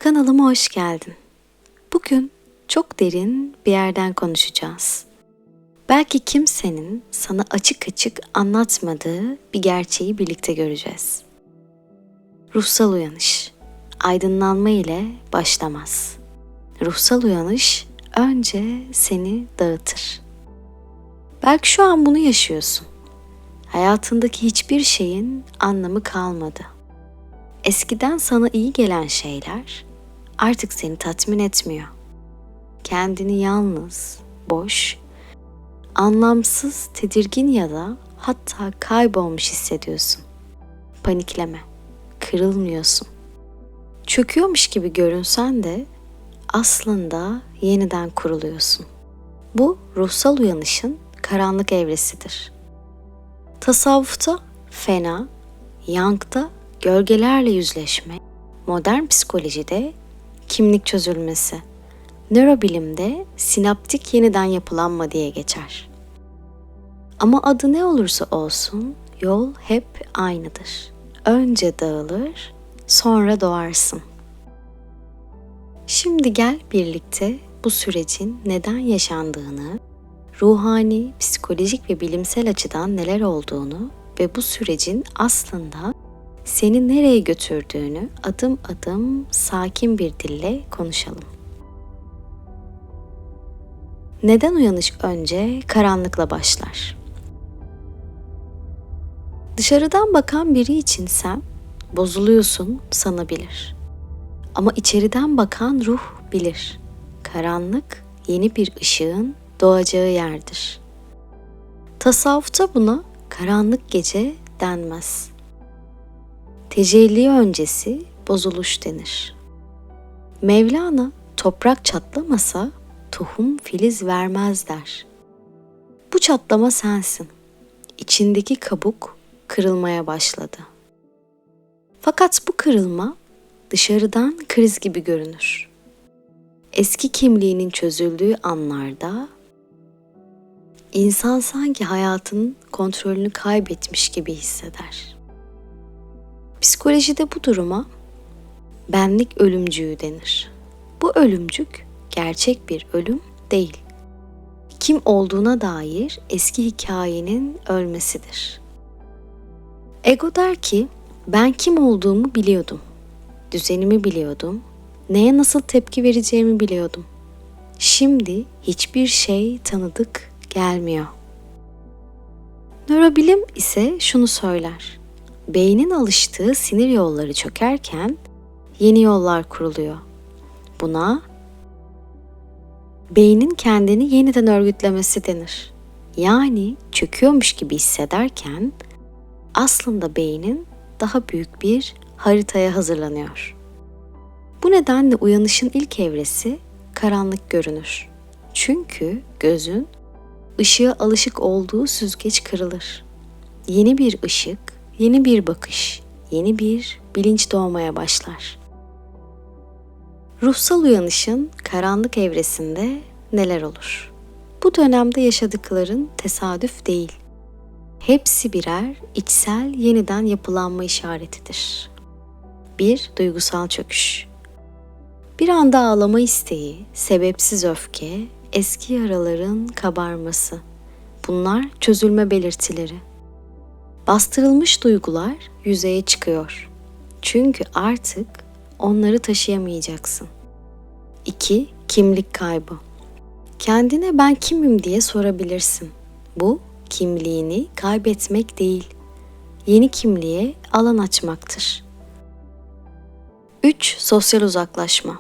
Kanalıma hoş geldin. Bugün çok derin bir yerden konuşacağız. Belki kimsenin sana açık açık anlatmadığı bir gerçeği birlikte göreceğiz. Ruhsal uyanış, aydınlanma ile başlamaz. Ruhsal uyanış önce seni dağıtır. Belki şu an bunu yaşıyorsun. Hayatındaki hiçbir şeyin anlamı kalmadı. Eskiden sana iyi gelen şeyler artık seni tatmin etmiyor. Kendini yalnız, boş, anlamsız, tedirgin ya da hatta kaybolmuş hissediyorsun. Panikleme, kırılmıyorsun. Çöküyormuş gibi görünsen de aslında yeniden kuruluyorsun. Bu ruhsal uyanışın karanlık evresidir. Tasavvufta fena, yangda gölgelerle yüzleşme, modern psikolojide kimlik çözülmesi, nörobilimde sinaptik yeniden yapılanma diye geçer. Ama adı ne olursa olsun yol hep aynıdır. Önce dağılır, sonra doğarsın. Şimdi gel birlikte bu sürecin neden yaşandığını, ruhani, psikolojik ve bilimsel açıdan neler olduğunu ve bu sürecin aslında seni nereye götürdüğünü adım adım sakin bir dille konuşalım. Neden uyanış önce karanlıkla başlar? Dışarıdan bakan biri için sen bozuluyorsun sanabilir. Ama içeriden bakan ruh bilir. Karanlık yeni bir ışığın doğacağı yerdir. Tasavvufta buna karanlık gece denmez. Tecelli öncesi bozuluş denir. Mevlana toprak çatlamasa tohum filiz vermez der. Bu çatlama sensin. İçindeki kabuk kırılmaya başladı. Fakat bu kırılma dışarıdan kriz gibi görünür. Eski kimliğinin çözüldüğü anlarda insan sanki hayatının kontrolünü kaybetmiş gibi hisseder. Psikolojide bu duruma benlik ölümcüğü denir. Bu ölümcük gerçek bir ölüm değil. Kim olduğuna dair eski hikayenin ölmesidir. Ego der ki, ben kim olduğumu biliyordum. Düzenimi biliyordum. Neye nasıl tepki vereceğimi biliyordum. Şimdi hiçbir şey tanıdık gelmiyor. Nörobilim ise şunu söyler. Beynin alıştığı sinir yolları çökerken yeni yollar kuruluyor. Buna beynin kendini yeniden örgütlemesi denir. Yani çöküyormuş gibi hissederken aslında beynin daha büyük bir haritaya hazırlanıyor. Bu nedenle uyanışın ilk evresi karanlık görünür. Çünkü gözün ışığa alışık olduğu süzgeç kırılır. Yeni bir ışık, yeni bir bakış, yeni bir bilinç doğmaya başlar. Ruhsal uyanışın karanlık evresinde neler olur? Bu dönemde yaşadıkların tesadüf değil. Hepsi birer içsel yeniden yapılanma işaretidir. Bir duygusal çöküş. Bir anda ağlama isteği, sebepsiz öfke, eski yaraların kabarması. Bunlar çözülme belirtileri. Bastırılmış duygular yüzeye çıkıyor. Çünkü artık onları taşıyamayacaksın. 2. Kimlik kaybı. Kendine ben kimim diye sorabilirsin. Bu kimliğini kaybetmek değil, yeni kimliğe alan açmaktır. 3. Sosyal uzaklaşma.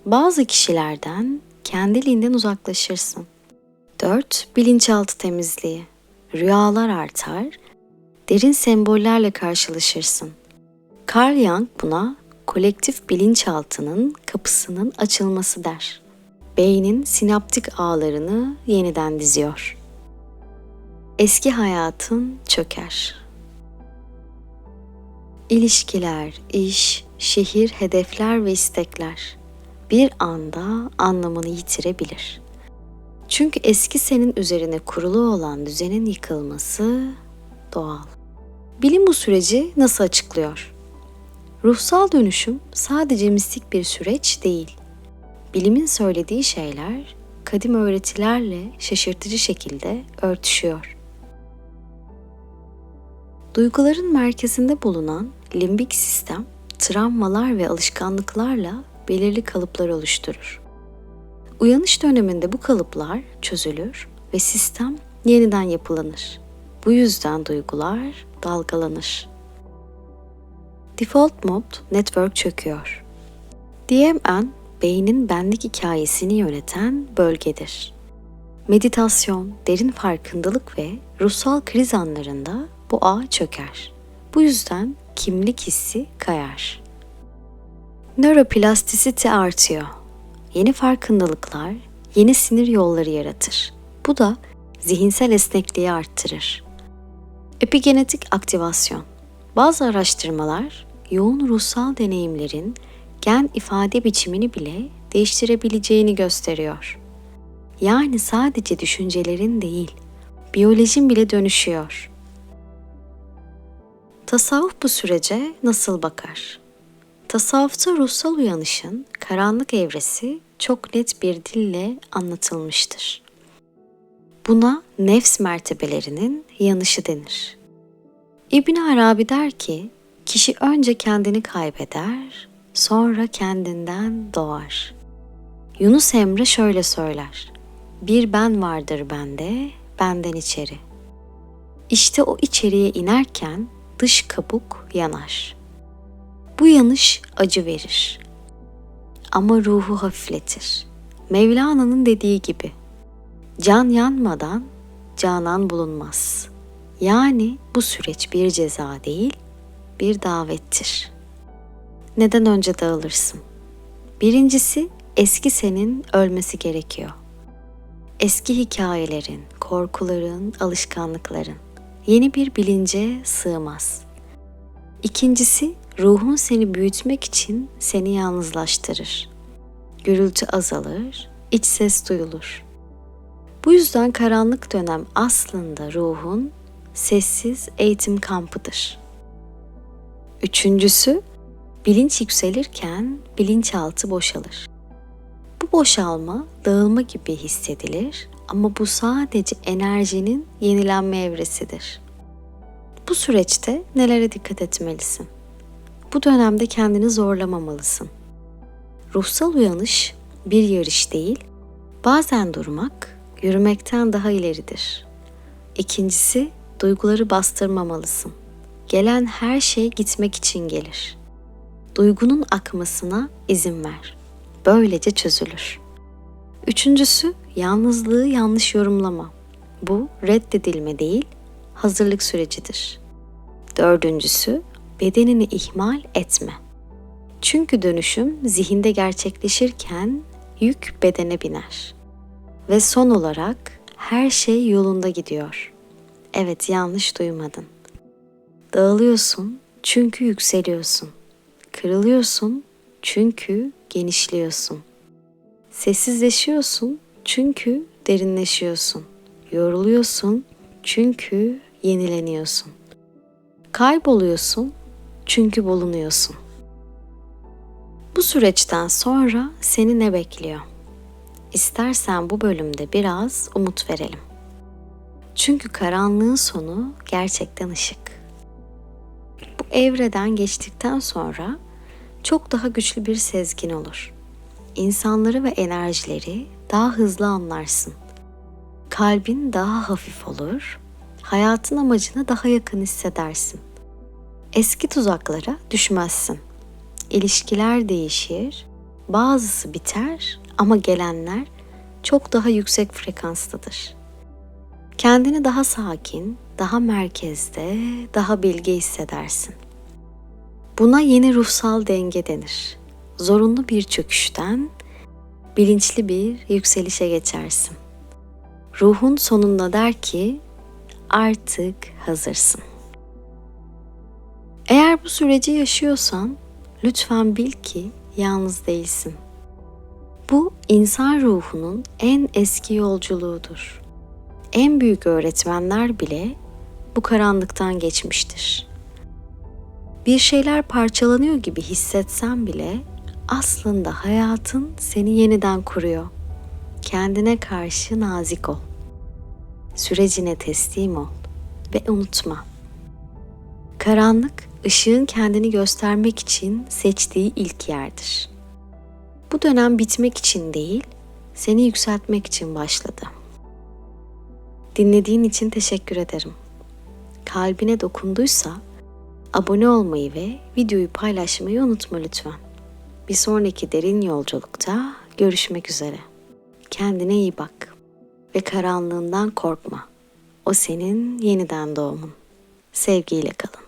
Bazı kişilerden kendiliğinden uzaklaşırsın. 4. Bilinçaltı temizliği. Rüyalar artar, derin sembollerle karşılaşırsın. Carl Jung buna kolektif bilinçaltının kapısının açılması der. Beynin sinaptik ağlarını yeniden diziyor. Eski hayatın çöker. İlişkiler, iş, şehir, hedefler ve istekler bir anda anlamını yitirebilir. Çünkü eski senin üzerine kurulu olan düzenin yıkılması doğal. Bilim bu süreci nasıl açıklıyor? Ruhsal dönüşüm sadece mistik bir süreç değil. Bilimin söylediği şeyler kadim öğretilerle şaşırtıcı şekilde örtüşüyor. Duyguların merkezinde bulunan limbik sistem, travmalar ve alışkanlıklarla belirli kalıplar oluşturur. Uyanış döneminde bu kalıplar çözülür ve sistem yeniden yapılanır. Bu yüzden duygular dalgalanır. Default Mode Network çöküyor. DMN, beynin benlik hikayesini yöneten bölgedir. Meditasyon, derin farkındalık ve ruhsal kriz anlarında bu ağ çöker. Bu yüzden kimlik hissi kayar. Nöroplastisite artıyor. Yeni farkındalıklar, yeni sinir yolları yaratır. Bu da zihinsel esnekliği arttırır. Epigenetik aktivasyon. Bazı araştırmalar yoğun ruhsal deneyimlerin gen ifade biçimini bile değiştirebileceğini gösteriyor. Yani sadece düşüncelerin değil, biyolojin bile dönüşüyor. Tasavvuf bu sürece nasıl bakar? Tasavvufta ruhsal uyanışın karanlık evresi çok net bir dille anlatılmıştır. Buna nefs mertebelerinin yanışı denir. İbn Arabi der ki, kişi önce kendini kaybeder, sonra kendinden doğar. Yunus Emre şöyle söyler, bir ben vardır bende, benden içeri. İşte o içeriye inerken dış kabuk yanar. Bu yanış acı verir. Ama ruhu hafifletir. Mevlana'nın dediği gibi, can yanmadan canan bulunmaz. Yani bu süreç bir ceza değil, bir davettir. Neden önce dağılırsın? Birincisi, eski senin ölmesi gerekiyor. Eski hikayelerin, korkuların, alışkanlıkların yeni bir bilince sığmaz. İkincisi, ruhun seni büyütmek için seni yalnızlaştırır. Gürültü azalır, iç ses duyulur. Bu yüzden karanlık dönem aslında ruhun sessiz eğitim kampıdır. Üçüncüsü, bilinç yükselirken bilinçaltı boşalır. Bu boşalma dağılma gibi hissedilir ama bu sadece enerjinin yenilenme evresidir. Bu süreçte nelere dikkat etmelisin? Bu dönemde kendini zorlamamalısın. Ruhsal uyanış bir yarış değil, bazen durmak, yürümekten daha ileridir. İkincisi, duyguları bastırmamalısın. Gelen her şey gitmek için gelir. Duygunun akmasına izin ver. Böylece çözülür. Üçüncüsü, yalnızlığı yanlış yorumlama. Bu reddedilme değil, hazırlık sürecidir. Dördüncüsü, bedenini ihmal etme. Çünkü dönüşüm zihinde gerçekleşirken yük bedene biner. Ve son olarak her şey yolunda gidiyor. Evet, yanlış duymadın. Dağılıyorsun çünkü yükseliyorsun. Kırılıyorsun çünkü genişliyorsun. Sessizleşiyorsun çünkü derinleşiyorsun. Yoruluyorsun çünkü yenileniyorsun. Kayboluyorsun çünkü bulunuyorsun. Bu süreçten sonra seni ne bekliyor? İstersen bu bölümde biraz umut verelim. Çünkü karanlığın sonu gerçekten ışık. Bu evreden geçtikten sonra çok daha güçlü bir sezgin olur. İnsanları ve enerjileri daha hızlı anlarsın. Kalbin daha hafif olur, hayatın amacına daha yakın hissedersin. Eski tuzaklara düşmezsin. İlişkiler değişir, bazısı biter ama gelenler çok daha yüksek frekanstadır. Kendini daha sakin, daha merkezde, daha bilge hissedersin. Buna yeni ruhsal denge denir. Zorunlu bir çöküşten bilinçli bir yükselişe geçersin. Ruhun sonunda der ki, artık hazırsın. Eğer bu süreci yaşıyorsan, lütfen bil ki yalnız değilsin. Bu insan ruhunun en eski yolculuğudur. En büyük öğretmenler bile bu karanlıktan geçmiştir. Bir şeyler parçalanıyor gibi hissetsen bile aslında hayatın seni yeniden kuruyor. Kendine karşı nazik ol. Sürecine teslim ol ve unutma. Karanlık, ışığın kendini göstermek için seçtiği ilk yerdir. Bu dönem bitmek için değil, seni yükseltmek için başladı. Dinlediğin için teşekkür ederim. Kalbine dokunduysa abone olmayı ve videoyu paylaşmayı unutma lütfen. Bir sonraki derin yolculukta görüşmek üzere. Kendine iyi bak ve karanlığından korkma. O senin yeniden doğumun. Sevgiyle kalın.